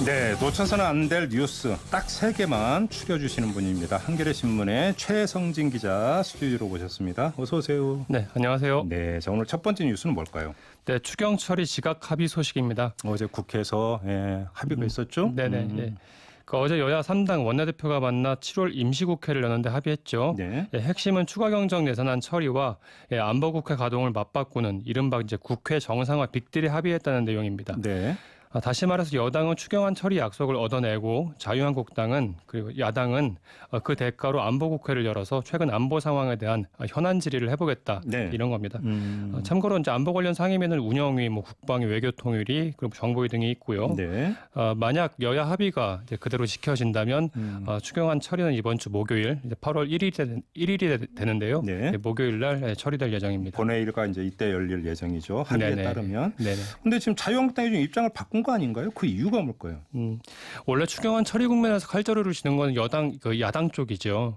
네, 놓쳐서는 안 될 뉴스 딱 3개만 추려주시는 분입니다. 한겨레 신문의 최성진 기자 스튜디오로 모셨습니다. 어서 오세요. 네, 안녕하세요. 네, 자 오늘 첫 번째 뉴스는 뭘까요? 네, 추경 처리 지각 합의 소식입니다. 어제 국회에서 합의가 있었죠? 네네. 네. 어제 여야 3당 원내대표가 만나 7월 임시국회를 여는데 합의했죠. 네. 핵심은 추가 경정 예산안 처리와 안보국회 가동을 맞바꾸는 이른바 이제 국회 정상화 빅딜에 합의했다는 내용입니다. 네. 다시 말해서 여당은 추경안 처리 약속을 얻어내고 자유한국당은 그리고 야당은 그 대가로 안보국회를 열어서 최근 안보 상황에 대한 현안 질의를 해보겠다. 네. 이런 겁니다. 참고로 이제 안보 관련 상임위는 운영위, 국방위, 외교통일위, 그리고 정보위 등이 있고요. 네. 만약 여야 합의가 이제 그대로 지켜진다면 추경안 처리는 이번 주 목요일 이제 8월 1일이 되는데요. 네. 목요일 날 처리될 예정입니다. 본회의가 이제 이때 열릴 예정이죠. 합의에 네네. 따르면. 네네. 근데 지금 자유한국당이 좀 입장을 바꾼 거 아닌가요? 그 이유가 뭘까요? 원래 추경안 처리 국면에서 칼자루를 쥐는 건 야당 쪽이죠.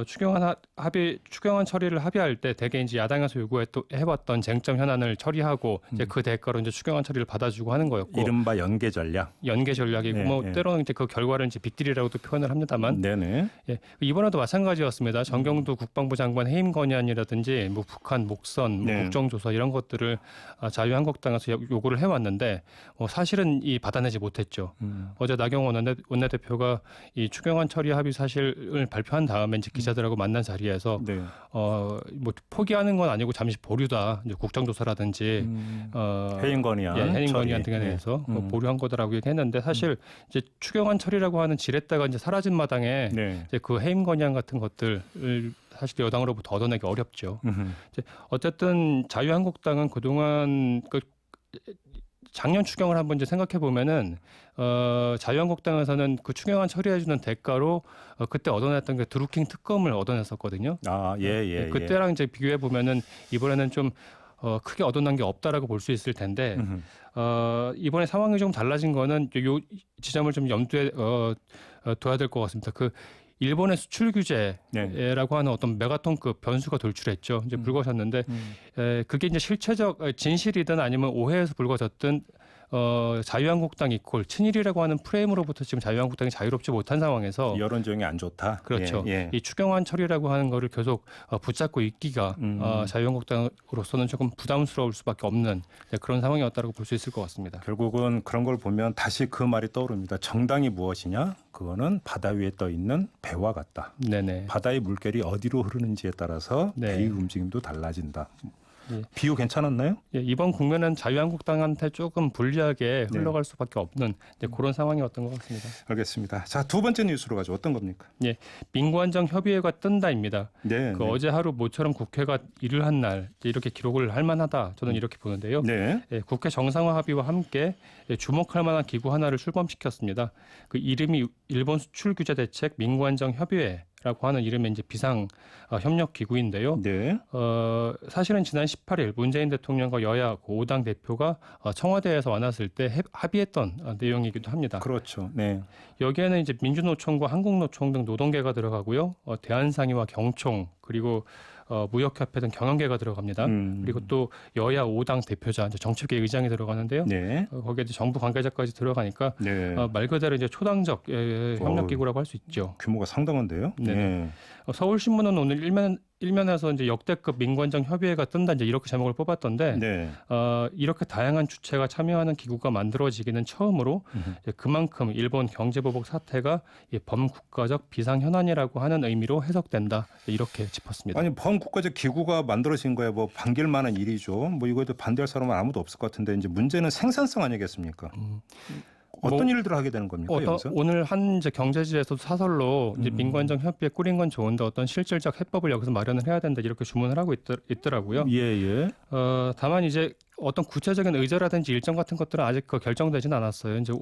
추경안 처리를 합의할 때 대개 이제 야당에서 요구해왔던 쟁점 현안을 처리하고 이제 그 대가로 이제 추경안 처리를 받아주고 하는 거였고. 이른바 연계 전략. 연계 전략이고 네, 때로는 이제 그 결과를 이제 빅딜이라고도 표현을 합니다만. 네네. 예, 이번에도 마찬가지였습니다. 정경두 국방부 장관 해임 건의안이라든지 북한 목선, 네. 국정조사 이런 것들을 자유한국당에서 요구를 해왔는데 사실은 받아내지 못했죠. 어제 나경원 원내대표가 이 추경안 처리 합의 사실을 발표한 다음에 이제 기자들하고 만난 자리에서 네. 포기하는 건 아니고 잠시 보류다. 이제 국정조사라든지 해임 건의안, 해임 처리. 건의안 등에 대해서 보류한 거다라고 얘기했는데 사실 이제 추경안 처리라고 하는 지렛대가 이제 사라진 마당에 네. 이제 그 해임 건의안 같은 것들을 사실 여당으로부터 얻어내기 어렵죠. 이제 어쨌든 자유한국당은 그동안 작년 추경을 한번 이제 생각해 보면은 자유한국당에서는 그 추경안 처리해주는 대가로 그때 얻어냈던 게 드루킹 특검을 얻어냈었거든요. 아, 예. 그때랑 이제 비교해 보면은 이번에는 좀 크게 얻어난 게 없다라고 볼 수 있을 텐데 이번에 상황이 좀 달라진 거는 요 지점을 좀 염두에 둬야 될 것 같습니다. 일본의 수출 규제라고 하는 어떤 메가톤급 변수가 돌출했죠. 이제 불거졌는데 그게 이제 실체적 진실이든 아니면 오해에서 불거졌든 자유한국당 이퀄 친일이라고 하는 프레임으로부터 지금 자유한국당이 자유롭지 못한 상황에서 여론 조용이 안 좋다. 그렇죠. 예. 이 추경안 처리라고 하는 거를 계속 붙잡고 있기가 자유한국당으로서는 조금 부담스러울 수밖에 없는 그런 상황이었다고 볼 수 있을 것 같습니다. 결국은 그런 걸 보면 다시 그 말이 떠오릅니다. 정당이 무엇이냐? 그거는 바다 위에 떠 있는 배와 같다. 네네. 바다의 물결이 어디로 흐르는지에 따라서 네. 배의 움직임도 달라진다. 예. 비유 괜찮았나요? 예, 이번 국면은 자유한국당한테 조금 불리하게 흘러갈 수밖에 없는 그런 상황이었던 것 같습니다. 알겠습니다. 자, 두 번째 뉴스로 가죠. 어떤 겁니까? 예, 민관정 협의회가 뜬다입니다. 네. 어제 하루 모처럼 국회가 일을 한 날 이렇게 기록을 할 만하다. 저는 이렇게 보는데요. 네. 예, 국회 정상화 합의와 함께 주목할 만한 기구 하나를 출범시켰습니다. 그 이름이 일본 수출 규제 대책 민관정 협의회라고 하는 이름의 이제 비상 협력 기구인데요. 네. 사실은 지난 18일 문재인 대통령과 여야 5당 대표가 청와대에서 만났을 때 합의했던 내용이기도 합니다. 그렇죠. 네. 여기에는 이제 민주노총과 한국노총 등 노동계가 들어가고요. 대한상의와 경총 그리고 무역협회 등 경영계가 들어갑니다. 그리고 또 여야 5당 대표자, 이제 정책위 의장이 들어가는데요. 네. 거기에 이제 정부 관계자까지 들어가니까 네. 말 그대로 이제 초당적 협력기구라고 할 수 있죠. 규모가 상당한데요. 네. 서울신문은 오늘 일면에서 이제 역대급 민관정 협의회가 뜬다 이제 이렇게 제목을 뽑았던데 네. 이렇게 다양한 주체가 참여하는 기구가 만들어지기는 처음으로 그만큼 일본 경제보복 사태가 범국가적 비상현안이라고 하는 의미로 해석된다 이렇게 짚었습니다. 아니 범국가적 기구가 만들어진 거야 뭐 반길 만한 일이죠. 뭐 이거에도 반대할 사람은 아무도 없을 것 같은데 이제 문제는 생산성 아니겠습니까? 어떤 일들을 하게 되는 겁니까? 여기서? 오늘 한 이제 경제지에서 사설로 이제 민관정 협의회 꾸린 건 좋은데 어떤 실질적 해법을 여기서 마련을 해야 된다 이렇게 주문을 하고 있더라고요. 예. 다만 이제 어떤 구체적인 의제라든지 일정 같은 것들은 아직 결정되지는 않았어요. 이제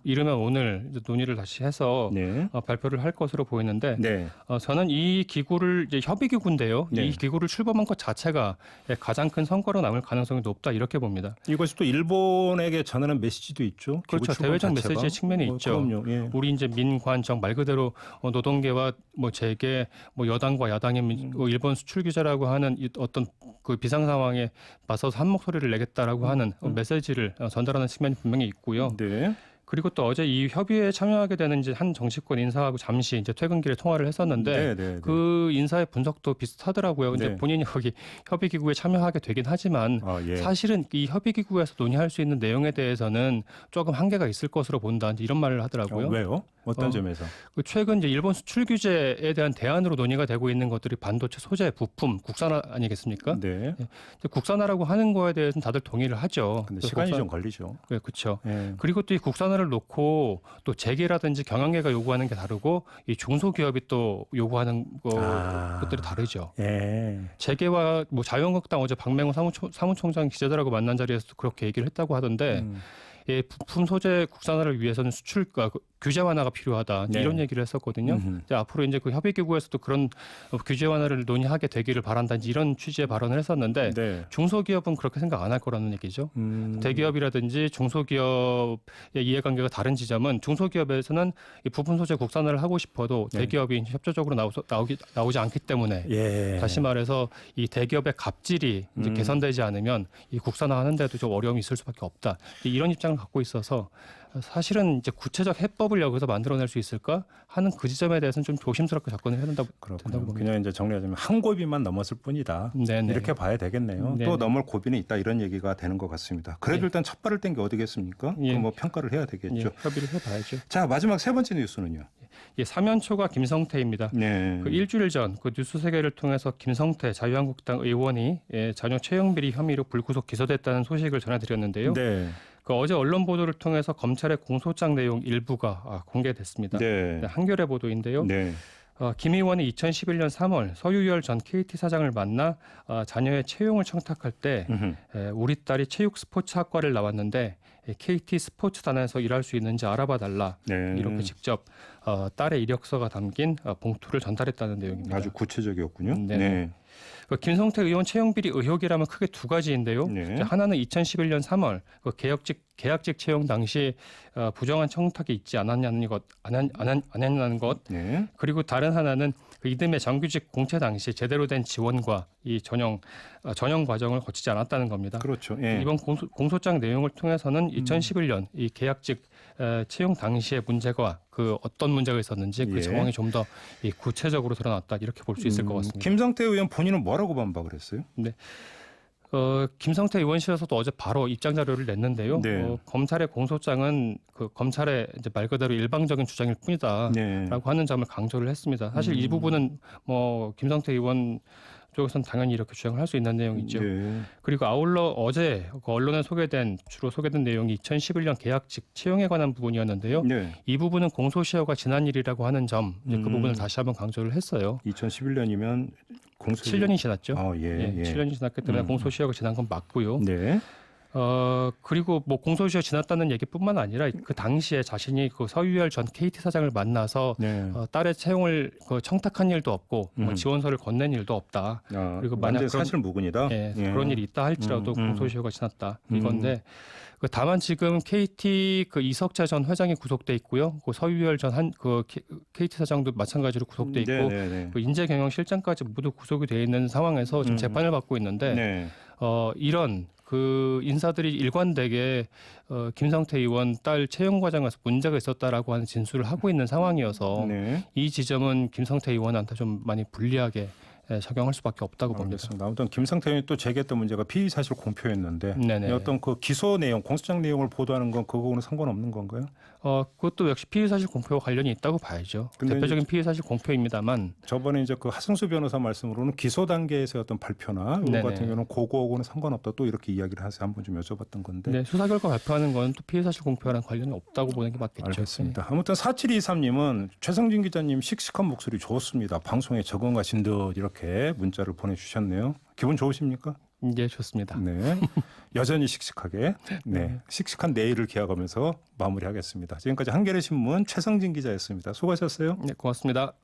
이르면 오늘 이제 논의를 다시 해서 네. 발표를 할 것으로 보이는데 네. 저는 이 기구를 이제 협의기구인데요. 네. 이 기구를 출범한 것 자체가 가장 큰 성과로 남을 가능성이 높다 이렇게 봅니다. 이것이 또 일본에게 전하는 메시지도 있죠. 그렇죠. 대외적 메시지의 측면이 있죠. 그럼요. 예. 우리 이제 민관정 말 그대로 노동계와 재계 여당과 야당이 일본 수출 규제라고 하는 어떤 그 비상 상황에 맞서서 한 목소리를 내겠다라고 하는 메시지를 전달하는 측면이 분명히 있고요. 네. 그리고 또 어제 이 협의회에 참여하게 되는 이제 한 정치권 인사하고 잠시 이제 퇴근길에 통화를 했었는데 그 인사의 분석도 비슷하더라고요. 근데 네. 본인이 거기 협의기구에 참여하게 되긴 하지만 예. 사실은 이 협의기구에서 논의할 수 있는 내용에 대해서는 조금 한계가 있을 것으로 본다. 이제 이런 말을 하더라고요. 왜요? 어떤 점에서? 그 최근 이제 일본 수출 규제에 대한 대안으로 논의가 되고 있는 것들이 반도체 소재, 부품, 국산화 아니겠습니까? 네. 국산화라고 하는 거에 대해서는 다들 동의를 하죠. 근데 시간이 좀 걸리죠. 네, 그렇죠. 예. 그리고 또 이 국산화를 놓고 또 재계라든지 경영계가 요구하는 게 다르고 이 중소기업이 또 요구하는 것들이 다르죠. 예. 재계와 뭐 자유한국당 어제 박맹호 사무총장 기자들하고 만난 자리에서도 그렇게 얘기를 했다고 하던데 예, 부품 소재 국산화를 위해서는 수출 규제 완화가 필요하다 네. 이런 얘기를 했었거든요. 이제 앞으로 이제 그 협의기구에서도 그런 규제 완화를 논의하게 되기를 바란다 이런 취지의 발언을 했었는데 네. 중소기업은 그렇게 생각 안 할 거라는 얘기죠. 대기업이라든지 중소기업의 이해관계가 다른 지점은 중소기업에서는 이 부품 소재 국산화를 하고 싶어도 네. 대기업이 협조적으로 나오지 않기 때문에 예. 다시 말해서 이 대기업의 갑질이 이제 개선되지 않으면 이 국산화하는데도 좀 어려움이 있을 수밖에 없다. 이런 입장을 갖고 있어서 사실은 이제 구체적 해법을 여기서 만들어낼 수 있을까 하는 그 지점에 대해서는 좀 조심스럽게 접근을 해야 된다고 봅니다. 그냥 이제 정리하자면 한 고비만 넘었을 뿐이다. 네네. 이렇게 봐야 되겠네요. 네네. 또 넘을 고비는 있다 이런 얘기가 되는 것 같습니다. 그래도 예. 일단 첫 발을 뗀 게 어디겠습니까? 예. 뭐 평가를 해야 되겠죠. 예, 협의를 해봐야죠. 자 마지막 세 번째 뉴스는요. 예, 사면초가 김성태입니다. 네. 그 일주일 전 그 뉴스 세계를 통해서 김성태 자유한국당 의원이 자녀 채용 비리 혐의로 불구속 기소됐다는 소식을 전해드렸는데요. 네. 그 어제 언론 보도를 통해서 검찰의 공소장 내용 일부가 공개됐습니다. 네. 한겨레 보도인데요. 네. 김 의원이 2011년 3월 서유열 전 KT 사장을 만나 자녀의 채용을 청탁할 때 우리 딸이 체육 스포츠학과를 나왔는데 KT 스포츠단에서 일할 수 있는지 알아봐 달라 네. 이렇게 직접 딸의 이력서가 담긴 봉투를 전달했다는 내용입니다. 아주 구체적이었군요. 네네. 네. 그 김성태 의원 채용 비리 의혹이라면 크게 두 가지인데요. 네. 하나는 2011년 3월 그 계약직 채용 당시 부정한 청탁이 있지 않았냐는 것, 안 했냐는 것. 네. 그리고 다른 하나는 그 이듬해 정규직 공채 당시 제대로 된 지원과 이 전형 과정을 거치지 않았다는 겁니다. 그렇죠. 예. 이번 공소장 내용을 통해서는 2011년 이 계약직 채용 당시의 문제가 그 어떤 문제가 있었는지 그 예. 정황이 좀 더 구체적으로 드러났다 이렇게 볼 수 있을 것 같습니다. 김성태 의원 본인은 뭐라고 반박을 했어요? 김성태 의원실에서도 어제 바로 입장 자료를 냈는데요. 네. 검찰의 공소장은 그 검찰의 이제 말 그대로 일방적인 주장일 뿐이다라고 네. 하는 점을 강조를 했습니다. 사실 이 부분은 뭐 김성태 의원 쪽에서는 당연히 이렇게 주장을 할 수 있는 내용이죠. 네. 그리고 아울러 어제 그 언론에 주로 소개된 내용이 2011년 계약직 채용에 관한 부분이었는데요. 네. 이 부분은 공소시효가 지난 일이라고 하는 점, 이제 그 부분을 다시 한번 강조를 했어요. 2011년이면 7년이 지났죠. 예. 7년이 지났기 때문에 공소시효가 지난 건 맞고요. 네. 그리고 뭐 공소시효 지났다는 얘기뿐만 아니라 그 당시에 자신이 그 서유열 전 KT 사장을 만나서 네. 딸의 채용을 청탁한 일도 없고 뭐 지원서를 건넨 일도 없다. 그리고 만약 완전 사실 무근이다. 예, 그런 일이 있다 할지라도 공소시효가 지났다 이건데 다만 지금 KT 그 이석재 전 회장이 구속돼 있고요. 그 서유열 전 KT 사장도 마찬가지로 구속돼 있고 네. 그 인재경영실장까지 모두 구속이 돼 있는 상황에서 지금 재판을 받고 있는데 네. 이런 그 인사들이 일관되게 김성태 의원 딸 채용 과정에서 문제가 있었다라고 하는 진술을 하고 있는 상황이어서 네. 이 지점은 김성태 의원한테 좀 많이 불리하게 적용할 수밖에 없다고 봅니다. 알겠습니다. 아무튼 김성태 의원이 또 제기했던 문제가 피의 사실 공표였는데 네네. 어떤 그 기소 내용, 공소장 내용을 보도하는 건 그거는 상관없는 건가요? 그것도 역시 피의사실 공표와 관련이 있다고 봐야죠. 근데 대표적인 피의사실 공표입니다만 저번에 이제 그 하승수 변호사 말씀으로는 기소 단계에서의 어떤 발표나 이거 네네. 같은 경우는 그거하고는 상관없다 또 이렇게 이야기를 해서 한번 좀 여쭤봤던 건데. 네, 수사 결과 발표하는 건 또 피의사실 공표와는 관련이 없다고 보는 게 맞겠죠. 알겠습니다. 아무튼 4723님은 최성진 기자님 씩씩한 목소리 좋습니다. 방송에 적응하신 듯 이렇게 문자를 보내주셨네요. 기분 좋으십니까? 네, 좋습니다. 네, 여전히 씩씩하게 씩씩한 내일을 기약하면서 마무리하겠습니다. 지금까지 한겨레 신문 최성진 기자였습니다. 수고하셨어요. 네, 고맙습니다.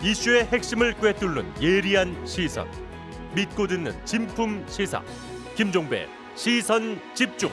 이슈의 핵심을 꿰뚫는 예리한 시선, 믿고 듣는 진품 시사 김종배 시선 집중.